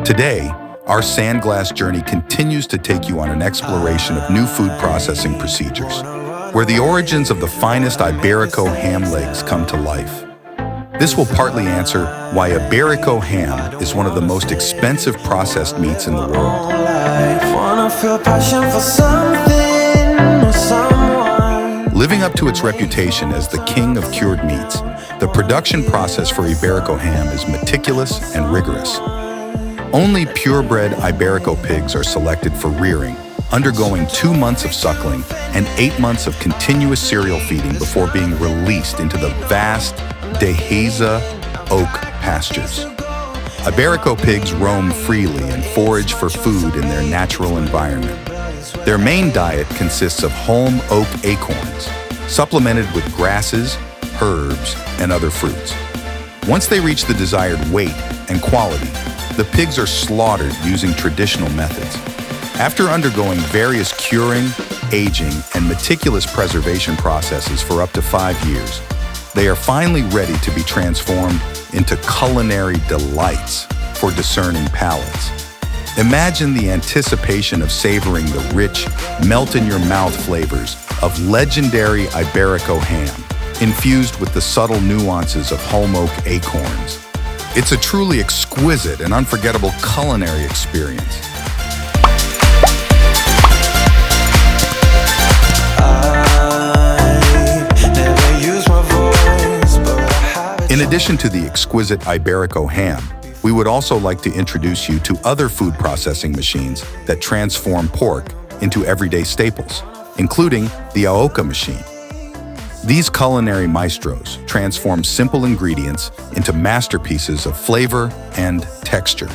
Today, our Sandglass journey continues to take you on an exploration of new food processing procedures, where the origins of the finest Iberico ham legs come to life. This will partly answer why Iberico ham is one of the most expensive processed meats in the world. Living up to its reputation as the king of cured meats, the production process for Iberico ham is meticulous and rigorous. Only purebred Iberico pigs are selected for rearing, undergoing 2 months of suckling and 8 months of continuous cereal feeding before being released into the vast Dehesa oak pastures. Iberico pigs roam freely and forage for food in their natural environment. Their main diet consists of holm oak acorns, supplemented with grasses, herbs, and other fruits. Once they reach the desired weight and quality, the pigs are slaughtered using traditional methods. After undergoing various curing, aging, and meticulous preservation processes for up to 5 years, they are finally ready to be transformed into culinary delights for discerning palates. Imagine the anticipation of savoring the rich, melt-in-your-mouth flavors of legendary Iberico ham, infused with the subtle nuances of holm oak acorns. It's a truly exquisite and unforgettable culinary experience. In addition to the exquisite Iberico ham, we would also like to introduce you to other food processing machines that transform pork into everyday staples, including the Aoka machine. These culinary maestros transform simple ingredients into masterpieces of flavor and texture.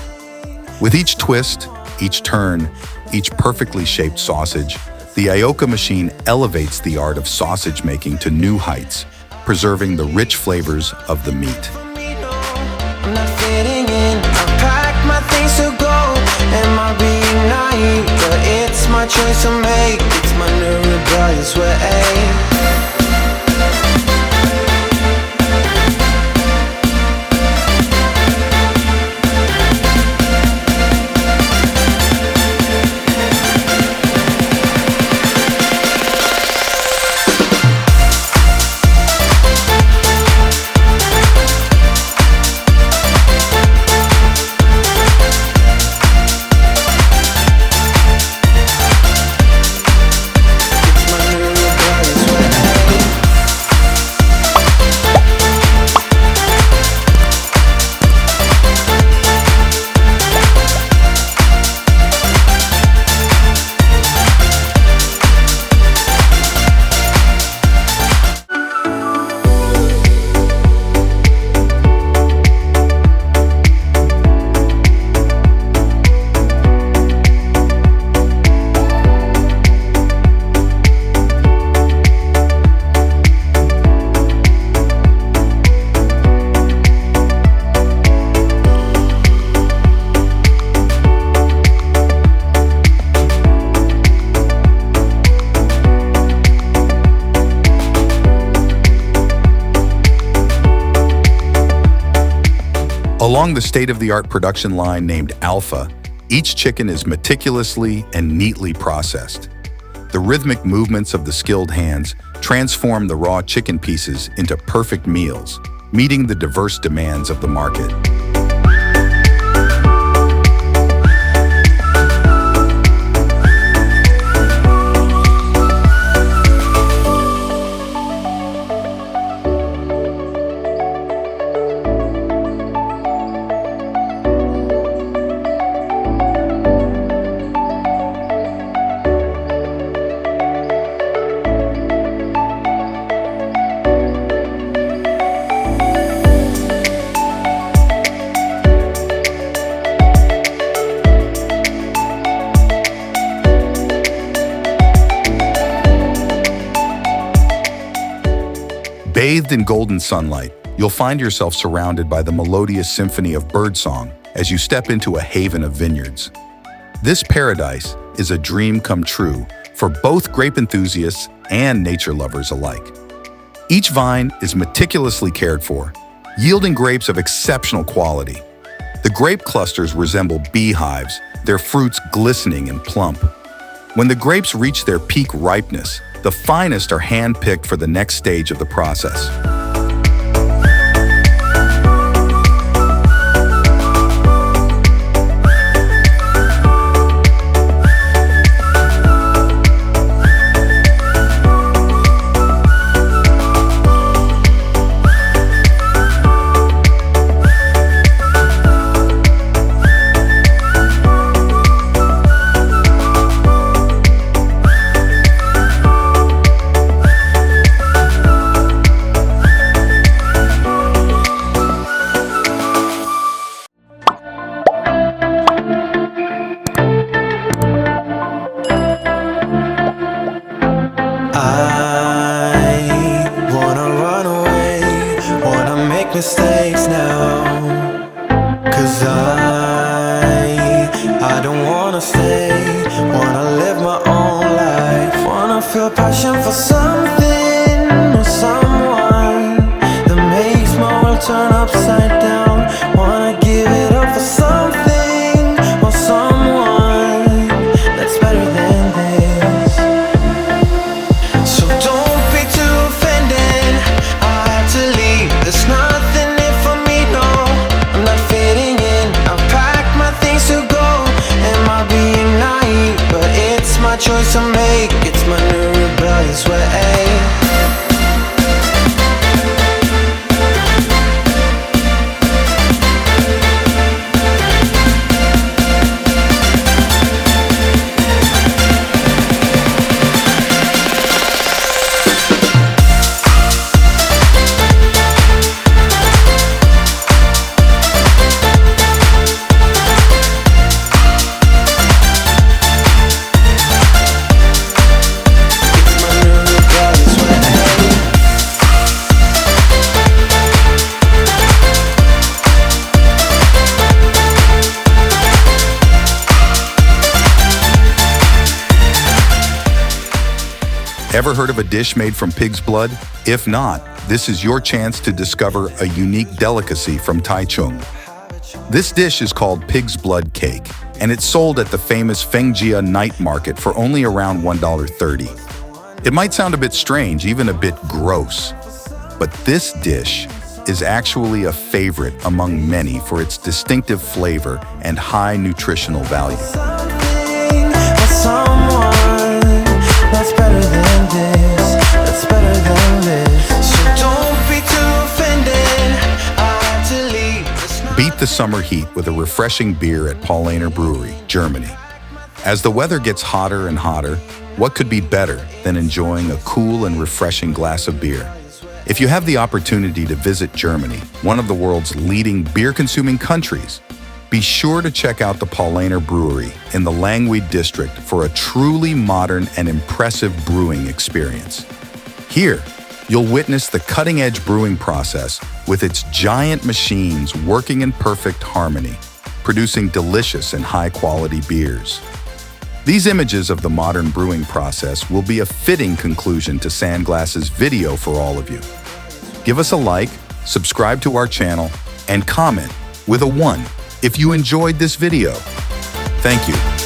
With each twist, each turn, each perfectly shaped sausage, the Aoka machine elevates the art of sausage making to new heights, preserving the rich flavors of the meat. I'm not fitting in, I packed my things to go, and my being naive, but it's my choice to make, it's my new rebellious way. Along the state-of-the-art production line named Alpha, each chicken is meticulously and neatly processed. The rhythmic movements of the skilled hands transform the raw chicken pieces into perfect meals, meeting the diverse demands of the market. Bathed in golden sunlight, you'll find yourself surrounded by the melodious symphony of birdsong as you step into a haven of vineyards. This paradise is a dream come true for both grape enthusiasts and nature lovers alike. Each vine is meticulously cared for, yielding grapes of exceptional quality. The grape clusters resemble beehives, their fruits glistening and plump. When the grapes reach their peak ripeness, the finest are hand-picked for the next stage of the process. Mistakes now, 'cause I don't wanna stay, wanna live my own life, wanna feel passion for something or someone that makes my world turn upside down, wanna give it up for something or someone that's better than this. So don't be too offended, I have to leave, there's nothing in for me, no, I'm not fitting in, I've packed my things to go, it might be a night, but it's my choice to make, it's my new rebellious way. Ever heard of a dish made from pig's blood? If not, this is your chance to discover a unique delicacy from Taichung. This dish is called pig's blood cake, and it's sold at the famous Fengjia night market for only around $1.30. It might sound a bit strange, even a bit gross, but this dish is actually a favorite among many for its distinctive flavor and high nutritional value. That's better than this, that's better than this. So don't be too offended, I had to leave. Beat the summer heat with a refreshing beer at Paulaner Brewery, Germany. As the weather gets hotter and hotter, what could be better than enjoying a cool and refreshing glass of beer? If you have the opportunity to visit Germany, one of the world's leading beer-consuming countries, be sure to check out the Paulaner Brewery in the Langweid district for a truly modern and impressive brewing experience. Here, you'll witness the cutting-edge brewing process with its giant machines working in perfect harmony, producing delicious and high-quality beers. These images of the modern brewing process will be a fitting conclusion to Sandglass's video for all of you. Give us a like, subscribe to our channel, and comment with a 1 if you enjoyed this video. Thank you.